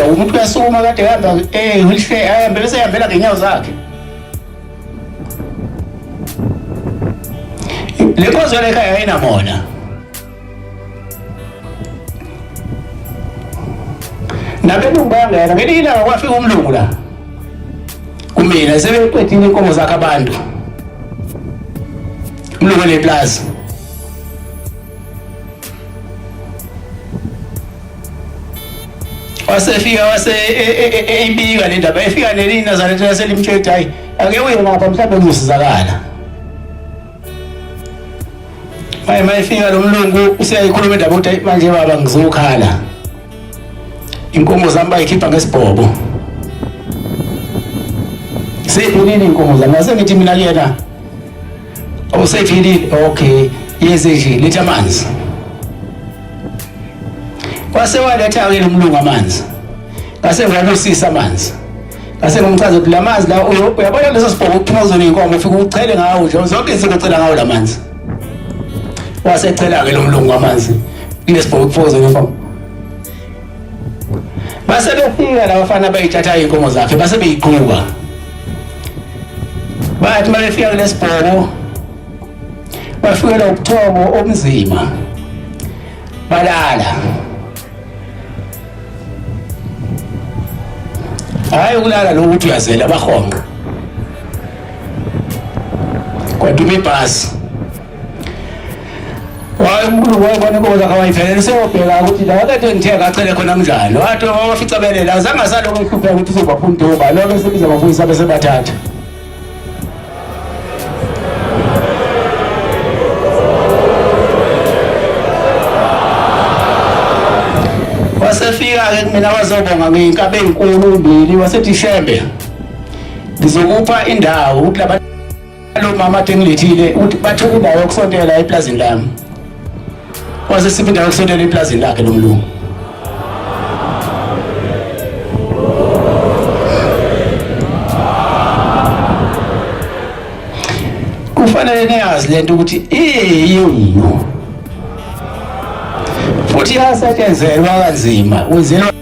umuntu uyasukuma kade ehamba wheelchair ahambe bese ehambela ngenyawo zakhe. Le nkonzo lekhaya ayinamona. Nabelungu bayangena ngelinye ilanga kwafika umlungu la kumina sebeqedile inkomo zakhe abantu. Umlungu leplaza wasefika eyibika le ndaba efika nelina zalethu yaselimtshethi hayi ake uye ngapha mhlawumbe ngizosizakala. Mayefika lo mlungu useyikhuluma indaba ukuthi manje baba ngizokhala inkomo zami bayikhipha ngesibhobo. Seyiphelile inkomo zami ngase ngithi mina kuyena awuseyiphelile okay yenze nje letha amanzi. Kwase waletha-ke lo mlungu amanzi ngase ngiyanosisa amanzi ngase ngimchaza ukuthi la manzi la uyabona leso sibhobo uphuma kuzona iy'nkomo ufike uchele ngawo nje zonke izinto uchela ngawo la manzi. Wasechela-ke lo mlungu amanzi kulesibhobo uphuma kuzona iy'nkomo. Base befika la bafana bayithatha iy'nkomo zakhe base beyigquba. Bathi uma befika kulesibhobo bafikela ubuthongo obunzima balala. Hayi ukulala lo ukuthi uyazela bahonqa. Kwaduma ibhasi. Umuntu wayibona inkomo zakhe wayiphelele seyobheka ukuthi la kade ngithe ngacele khona kunjani. Wathi wafica belela azange asalokho ngihlupheka ukuthi uzobaphunduka lo bese biza bafuyisa bese bathatha. Wasefika-ke kumina wazobonga ngey'nkabi ey'nkulu mbili wasethi Shembe ngizokupha indawo ukuthi lo mama ade ngilethile ukuthi bathole indawo yokusondela eplazini lami. Wasesipha indawo yokusondela eplazini lakhe lo mlungu. Kufanele niyazi lento ukuthi iyiyo futhi yasetyenzelwa kanzima wenzelwa